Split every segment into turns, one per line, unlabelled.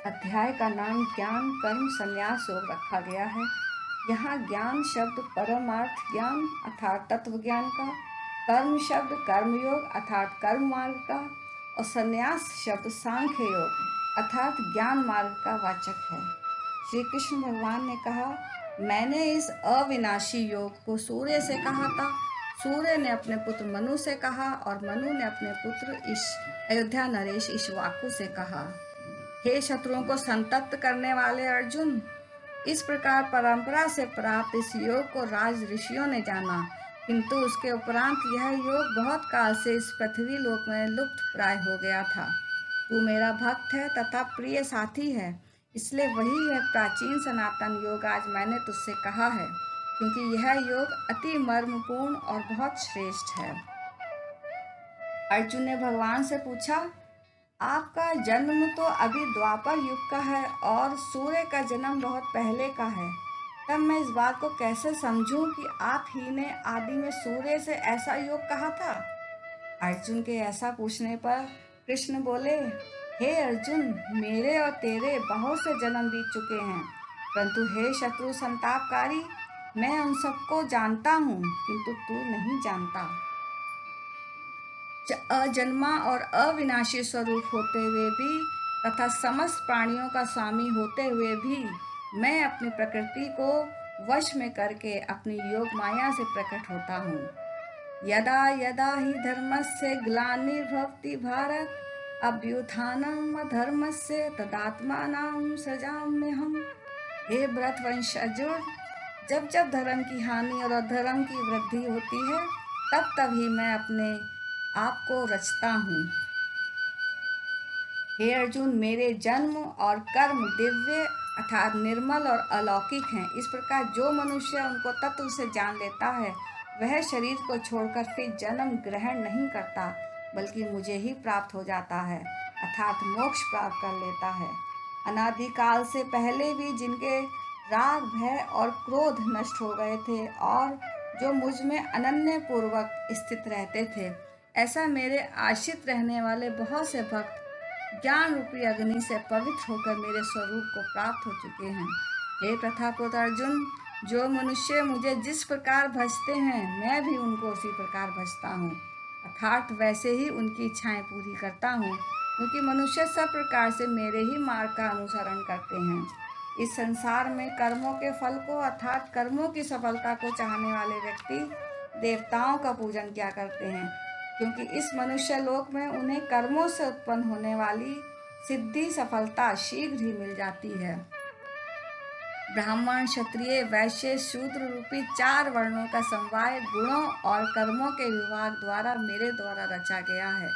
अध्याय का नाम ज्ञान कर्म संन्यास योग रखा गया है। यहाँ ज्ञान शब्द परमार्थ ज्ञान अर्थात तत्व ज्ञान का, कर्म शब्द कर्मयोग अर्थात कर्म मार्ग का और संन्यास शब्द सांख्य योग अर्थात ज्ञान मार्ग का वाचक है। श्री कृष्ण भगवान ने कहा, मैंने इस अविनाशी योग को सूर्य से कहा था, सूर्य ने अपने पुत्र मनु से कहा और मनु ने अपने पुत्र अयोध्या नरेश इक्ष्वाकु से कहा। हे शत्रुओं को संतप्त करने वाले अर्जुन, इस प्रकार परंपरा से प्राप्त इस योग को राज ऋषियों ने जाना, किंतु उसके उपरांत यह योग बहुत काल से इस पृथ्वी लोक में लुप्त प्राय हो गया था। तू मेरा भक्त है तथा प्रिय साथी है, इसलिए वही यह प्राचीन सनातन योग आज मैंने तुझसे कहा है, क्योंकि यह योग अति मर्मपूर्ण और बहुत श्रेष्ठ है। अर्जुन ने भगवान से पूछा, आपका जन्म तो अभी द्वापर युग का है और सूर्य का जन्म बहुत पहले का है, तब मैं इस बात को कैसे समझूं कि आप ही ने आदि में सूर्य से ऐसा योग कहा था। अर्जुन के ऐसा पूछने पर कृष्ण बोले, हे अर्जुन, मेरे और तेरे बहुत से जन्म बीत चुके हैं, परंतु हे शत्रु संतापकारी, मैं उन सबको जानता हूँ, किंतु तू नहीं जानता। अजन्मा और अविनाशी स्वरूप होते हुए भी तथा समस्त प्राणियों का स्वामी होते हुए भी मैं अपनी प्रकृति को वश में करके अपनी योग माया से प्रकट होता हूँ। यदा यदा ही धर्मस्य ग्लानिर्भवति भारत अभ्युत्थानम् अधर्मस्य तदात्मानं सृजाम्यहम्। हे भरतवंश अर्जुन, जब जब धर्म की हानि और अधर्म की वृद्धि होती है, तब तब ही मैं अपने आपको रचता हूँ। हे अर्जुन, मेरे जन्म और कर्म दिव्य अर्थात निर्मल और अलौकिक हैं। इस प्रकार जो मनुष्य उनको तत्व से जान लेता है, वह शरीर को छोड़कर फिर जन्म ग्रहण नहीं करता, बल्कि मुझे ही प्राप्त हो जाता है अर्थात मोक्ष प्राप्त कर लेता है। अनादिकाल से पहले भी जिनके राग भय और क्रोध नष्ट हो गए थे और जो मुझ में अनन्य पूर्वक स्थित रहते थे, ऐसा मेरे आश्रित रहने वाले बहुत से भक्त ज्ञान रूपी अग्नि से पवित्र होकर मेरे स्वरूप को प्राप्त हो चुके हैं। हे प्रथापुत्र अर्जुन, जो मनुष्य मुझे जिस प्रकार भजते हैं, मैं भी उनको उसी प्रकार भजता हूँ अर्थात वैसे ही उनकी इच्छाएं पूरी करता हूँ, क्योंकि मनुष्य सब प्रकार से मेरे ही मार्ग का अनुसरण करते हैं। इस संसार में कर्मों के फल को अर्थात कर्मों की सफलता को चाहने वाले व्यक्ति देवताओं का पूजन किया करते हैं, क्योंकि इस मनुष्य लोक में उन्हें कर्मों से उत्पन्न होने वाली सिद्धि सफलता शीघ्र ही मिल जाती है। ब्राह्मण क्षत्रिय वैश्य शूद्र रूपी 4 वर्णों का समवाय गुणों और कर्मों के विभाग द्वारा मेरे द्वारा रचा गया है।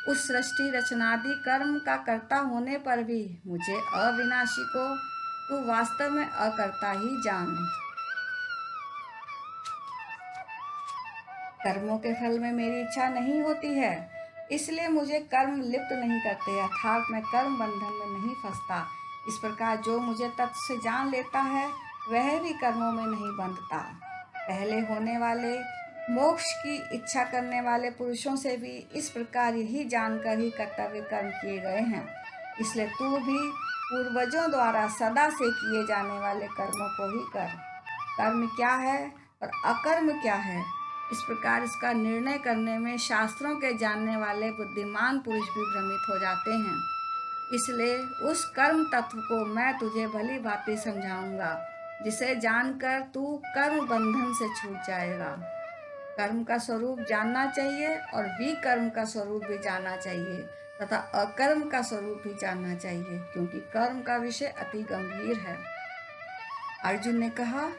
उस सृष्टि रचनादि कर्म का कर्ता होने पर भी मुझे अविनाशी को तू वास्तव में अकर्ता ही जान। कर्मों के फल में मेरी इच्छा नहीं होती है, इसलिए मुझे कर्म लिप्त नहीं करते अर्थात मैं कर्म बंधन में नहीं फंसता। इस प्रकार जो मुझे तत्व से जान लेता है, वह भी कर्मों में नहीं बंधता। पहले होने वाले मोक्ष की इच्छा करने वाले पुरुषों से भी इस प्रकार यही जानकर ही कर्तव्य कर्म किए गए हैं, इसलिए तू भी पूर्वजों द्वारा सदा से किए जाने वाले कर्मों को ही कर। कर्म क्या है और अकर्म क्या है, इस प्रकार इसका निर्णय करने में शास्त्रों के जानने वाले बुद्धिमान पुरुष भी भ्रमित हो जाते हैं। इसलिए उस कर्म तत्व को मैं तुझे भली भांति समझाऊंगा, जिसे जानकर तू कर्म बंधन से छूट जाएगा। कर्म का स्वरूप जानना चाहिए और विकर्म का स्वरूप भी जानना चाहिए तथा अकर्म का स्वरूप भी जानना चाहिए, क्योंकि कर्म का विषय अति गंभीर है। अर्जुन ने कहा,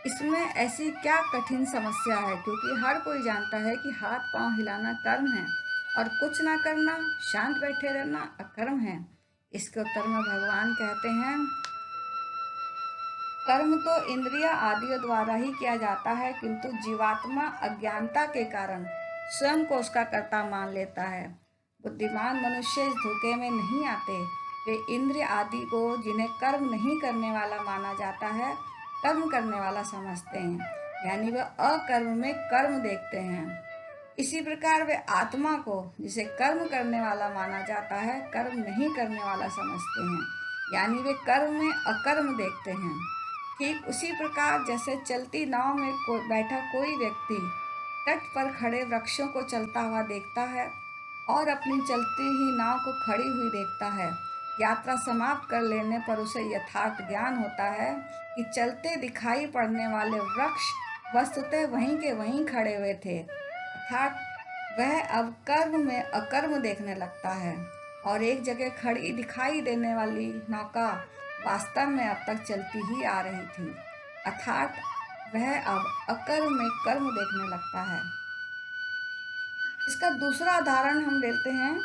इसमें ऐसी क्या कठिन समस्या है, क्योंकि हर कोई जानता है कि हाथ पांव हिलाना कर्म है और कुछ ना करना, शांत बैठे रहना अकर्म है। इसके उत्तर में भगवान कहते हैं, कर्म तो इंद्रिया आदियों द्वारा ही किया जाता है, किंतु जीवात्मा अज्ञानता के कारण स्वयं को उसका कर्ता मान लेता है। बुद्धिमान मनुष्य इस धोखे में नहीं आते। वे इंद्रिय आदि को जिन्हें कर्म नहीं करने वाला माना जाता है, कर्म करने वाला समझते हैं, यानी वे अकर्म में कर्म देखते हैं। इसी प्रकार वे आत्मा को जिसे कर्म करने वाला माना जाता है, कर्म नहीं करने वाला समझते हैं, यानी वे कर्म में अकर्म देखते हैं। ठीक उसी प्रकार जैसे चलती नाव में बैठा कोई व्यक्ति तट पर खड़े वृक्षों को चलता हुआ देखता है और अपनी चलती ही नाव को खड़ी हुई देखता है, यात्रा समाप्त कर लेने पर उसे यथार्थ ज्ञान होता है कि चलते दिखाई पड़ने वाले वृक्ष वस्तुतः वहीं के वहीं खड़े हुए थे, अर्थात वह अब कर्म में अकर्म देखने लगता है और एक जगह खड़ी दिखाई देने वाली नौका वास्तव में अब तक चलती ही आ रही थी, अर्थात वह अब अकर्म में कर्म देखने लगता है। इसका दूसरा उदाहरण हम लेते हैं,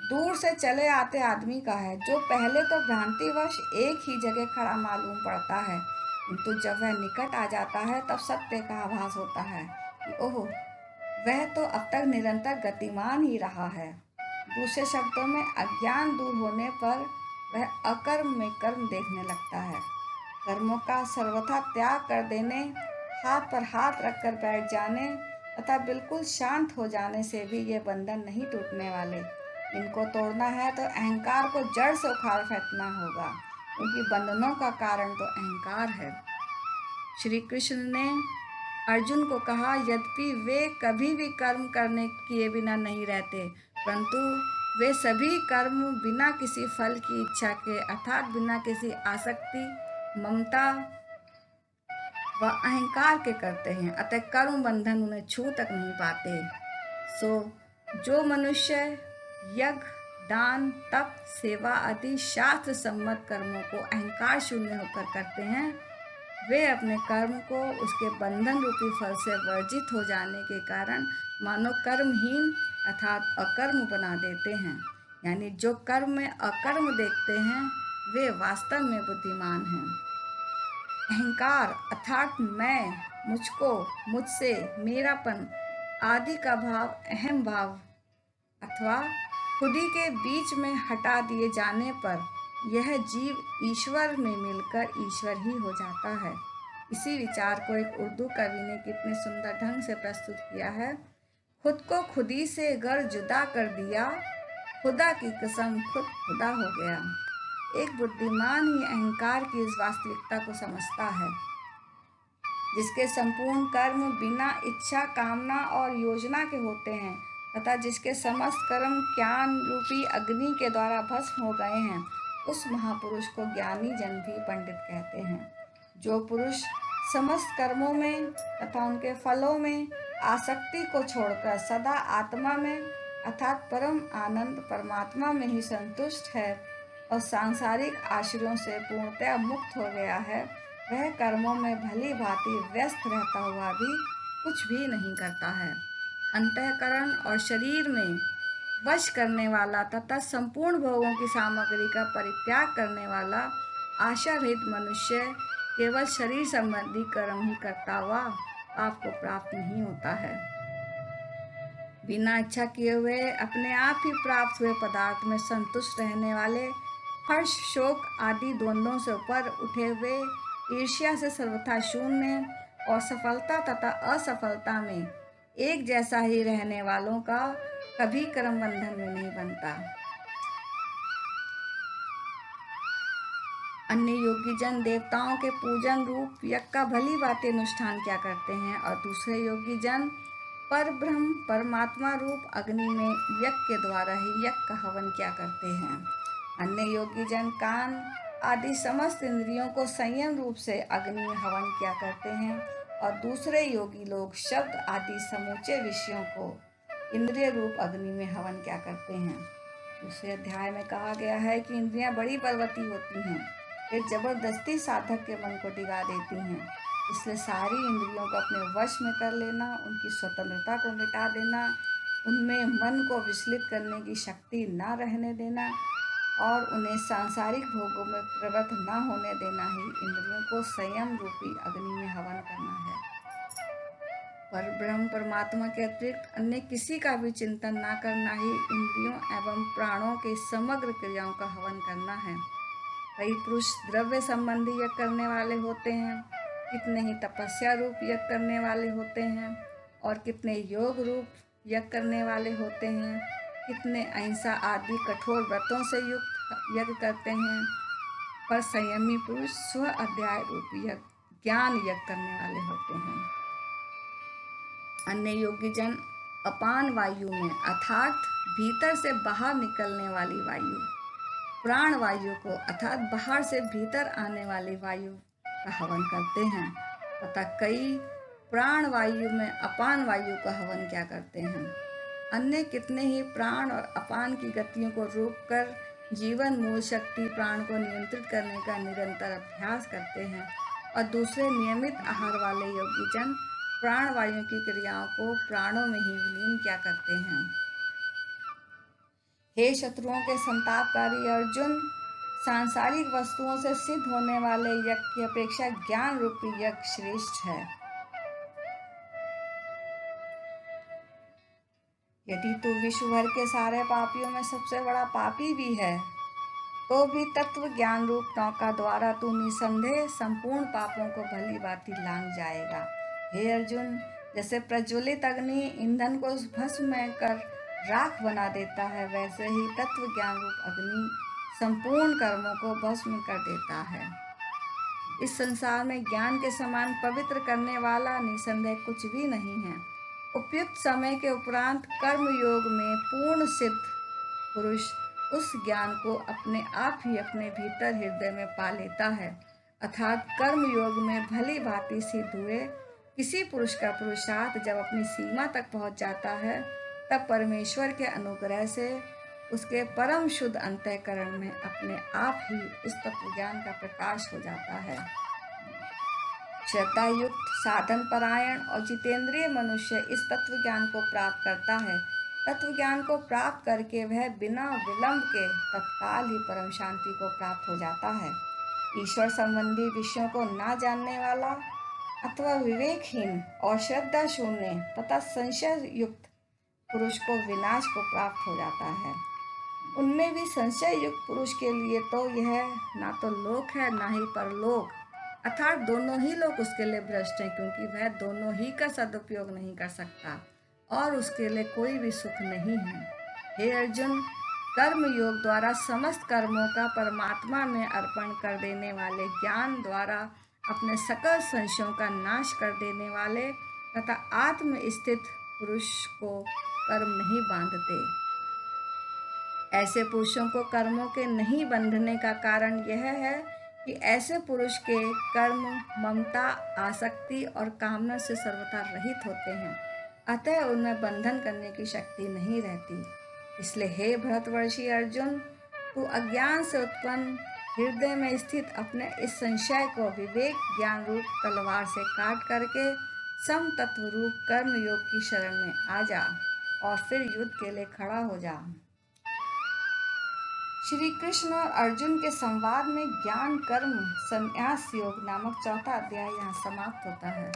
दूर से चले आते आदमी का है, जो पहले तो भ्रांतिवश एक ही जगह खड़ा मालूम पड़ता है, किंतु जब वह निकट आ जाता है तब सत्य का आभास होता है कि ओह, वह तो अब तक निरंतर गतिमान ही रहा है। दूसरे शब्दों में अज्ञान दूर होने पर वह अकर्म में कर्म देखने लगता है। कर्मों का सर्वथा त्याग कर देने, हाथ पर हाथ रखकर बैठ जाने तथा बिल्कुल शांत हो जाने से भी ये बंधन नहीं टूटने वाले। इनको तोड़ना है तो अहंकार को जड़ से उखाड़ फेंकना होगा, क्योंकि बंधनों का कारण तो अहंकार है। श्री कृष्ण ने अर्जुन को कहा, यद्यपि वे कभी भी कर्म करने किए बिना नहीं रहते, परंतु वे सभी कर्म बिना किसी फल की इच्छा के, अर्थात बिना किसी आसक्ति, ममता व अहंकार के करते हैं, अतः कर्म बंधन उन्हें छू तक नहीं पाते। जो मनुष्य यज्ञ, दान, तप, सेवा आदि शास्त्र सम्मत कर्मों को अहंकार शून्य होकर करते हैं, वे अपने कर्म को उसके बंधन रूपी फल से वर्जित हो जाने के कारण मानो कर्महीन अर्थात अकर्म बना देते हैं। यानी जो कर्म में अकर्म देखते हैं वे वास्तव में बुद्धिमान हैं। अहंकार अर्थात मैं, मुझको, मुझसे, मेरापन आदि का भाव अहम भाव अथवा खुदी के बीच में हटा दिए जाने पर यह जीव ईश्वर में मिलकर ईश्वर ही हो जाता है। इसी विचार को एक उर्दू कवि ने कितने सुंदर ढंग से प्रस्तुत किया है। खुद को खुदी से अगर जुदा कर दिया, खुदा की कसम खुद खुदा हो गया। एक बुद्धिमान ही अहंकार की इस वास्तविकता को समझता है, जिसके संपूर्ण कर्म बिना इच्छा, कामना और योजना के होते हैं तथा जिसके समस्त कर्म ज्ञान रूपी अग्नि के द्वारा भस्म हो गए हैं, उस महापुरुष को ज्ञानी जन भी पंडित कहते हैं। जो पुरुष समस्त कर्मों में तथा उनके फलों में आसक्ति को छोड़कर सदा आत्मा में अर्थात परम आनंद परमात्मा में ही संतुष्ट है और सांसारिक आश्रयों से पूर्णतः मुक्त हो गया है, वह कर्मों में भली भांति व्यस्त रहता हुआ भी कुछ भी नहीं करता है। अंतःकरण और शरीर में वश करने वाला तथा संपूर्ण भोगों की सामग्री का परित्याग करने वाला आशा रहित मनुष्य केवल शरीर संबंधी कर्म ही करता हुआ आपको प्राप्त नहीं होता है। बिना इच्छा किए हुए अपने आप ही प्राप्त हुए पदार्थ में संतुष्ट रहने वाले, हर्ष, शोक आदि द्वंद्वों से ऊपर उठे हुए, ईर्ष्या से सर्वथा शून्य और सफलता तथा असफलता में एक जैसा ही रहने वालों का कभी कर्म बंधन में नहीं बनता। अन्य योगी जन देवताओं के पूजन रूप यज्ञ का भली भांति अनुष्ठान क्या करते हैं और दूसरे योगी जन पर ब्रह्म परमात्मा रूप अग्नि में यज्ञ के द्वारा ही यज्ञ का हवन क्या करते हैं। अन्य योगी जन कान आदि समस्त इंद्रियों को संयम रूप से अग्नि में हवन क्या करते हैं और दूसरे योगी लोग शब्द आदि समूचे विषयों को इंद्रिय रूप अग्नि में हवन क्या करते हैं। दूसरे अध्याय में कहा गया है कि इंद्रियां बड़ी बलवती होती हैं, वे जबरदस्ती साधक के मन को डिगा देती हैं, इसलिए सारी इंद्रियों को अपने वश में कर लेना, उनकी स्वतंत्रता को मिटा देना, उनमें मन को विचलित करने की शक्ति न रहने देना और उन्हें सांसारिक भोगों में प्रवृत्त न होने देना ही इंद्रियों को संयम रूपी अग्नि में हवन करना है। पर ब्रह्म परमात्मा के अतिरिक्त अन्य किसी का भी चिंतन न करना ही इंद्रियों एवं प्राणों के समग्र क्रियाओं का हवन करना है। कई पुरुष द्रव्य संबंधी यज्ञ करने वाले होते हैं, कितने ही तपस्या रूप यज्ञ करने वाले होते हैं और कितने योग रूप यज्ञ करने वाले होते हैं, कितने अहिंसा आदि कठोर व्रतों से युक्त यज्ञ करते हैं पर संयमी पुरुष स्व अध्याय रूपी ज्ञान यज्ञ करने वाले होते हैं। अन्य योगी जन अपान वायु में अर्थात भीतर से बाहर निकलने वाली वायु, प्राण वायु को अर्थात बाहर से भीतर आने वाली वायु का हवन करते हैं तथा कई प्राण वायु में अपान वायु का हवन क्या करते हैं। अन्य कितने ही प्राण और अपान की गतियों को रोककर जीवन मूल शक्ति प्राण को नियंत्रित करने का निरंतर अभ्यास करते हैं और दूसरे नियमित आहार वाले योगी जन प्राण वायु की क्रियाओं को प्राणों में ही विलीन क्या करते हैं। हे शत्रुओं के संतापकारी अर्जुन, सांसारिक वस्तुओं से सिद्ध होने वाले यज्ञ की अपेक्षा ज्ञान रूपी यज्ञ श्रेष्ठ है। यदि तू विश्व भर के सारे पापियों में सबसे बड़ा पापी भी है तो भी तत्व ज्ञान रूप नौका द्वारा तू निसंदेह संपूर्ण पापों को भली भांति लांघ जाएगा। हे अर्जुन, जैसे प्रज्वलित अग्नि ईंधन को भस्म में कर राख बना देता है, वैसे ही तत्व ज्ञान रूप अग्नि संपूर्ण कर्मों को भस्म कर देता है। इस संसार में ज्ञान के समान पवित्र करने वाला निसंदेह कुछ भी नहीं है। उपयुक्त समय के उपरांत कर्म योग में पूर्ण सिद्ध पुरुष उस ज्ञान को अपने आप ही अपने भीतर हृदय में पा लेता है। अर्थात कर्म योग में भली भांति सिद्ध हुए किसी पुरुष का पुरुषार्थ जब अपनी सीमा तक पहुंच जाता है, तब परमेश्वर के अनुग्रह से उसके परम शुद्ध अंतःकरण में अपने आप ही इस तत्व ज्ञान का प्रकाश हो जाता है। श्रद्धा युक्त, साधन परायण और जितेंद्रिय मनुष्य इस तत्व ज्ञान को प्राप्त करता है। तत्व ज्ञान को प्राप्त करके वह बिना विलंब के तत्काल ही परम शांति को प्राप्त हो जाता है। ईश्वर संबंधी विषयों को ना जानने वाला अथवा विवेकहीन और श्रद्धा शून्य तथा संशय युक्त पुरुष को विनाश को प्राप्त हो जाता है। उनमें भी संशय युक्त पुरुष के लिए तो यह ना तो लोक है ना ही परलोक, अर्थात दोनों ही लोग उसके लिए भ्रष्ट हैं, क्योंकि वह दोनों ही का सदुपयोग नहीं कर सकता और उसके लिए कोई भी सुख नहीं है। हे अर्जुन, कर्म योग द्वारा समस्त कर्मों का परमात्मा में अर्पण कर देने वाले ज्ञान द्वारा अपने सकल संशयों का नाश कर देने वाले तथा आत्म स्थित पुरुष को कर्म नहीं बांधते। ऐसे पुरुषों को कर्मों के नहीं बंधने का कारण यह है कि ऐसे पुरुष के कर्म ममता, आसक्ति और कामना से सर्वथा रहित होते हैं, अतः उनमें बंधन करने की शक्ति नहीं रहती। इसलिए हे भरतवर्षी अर्जुन, तू अज्ञान से उत्पन्न हृदय में स्थित अपने इस संशय को विवेक ज्ञान रूप तलवार से काट करके सम तत्व रूप कर्म योग की शरण में आ जा और फिर युद्ध के लिए खड़ा हो जा। श्री कृष्ण और अर्जुन के संवाद में ज्ञान कर्म संन्यास योग नामक चौथा अध्याय यहाँ समाप्त होता है।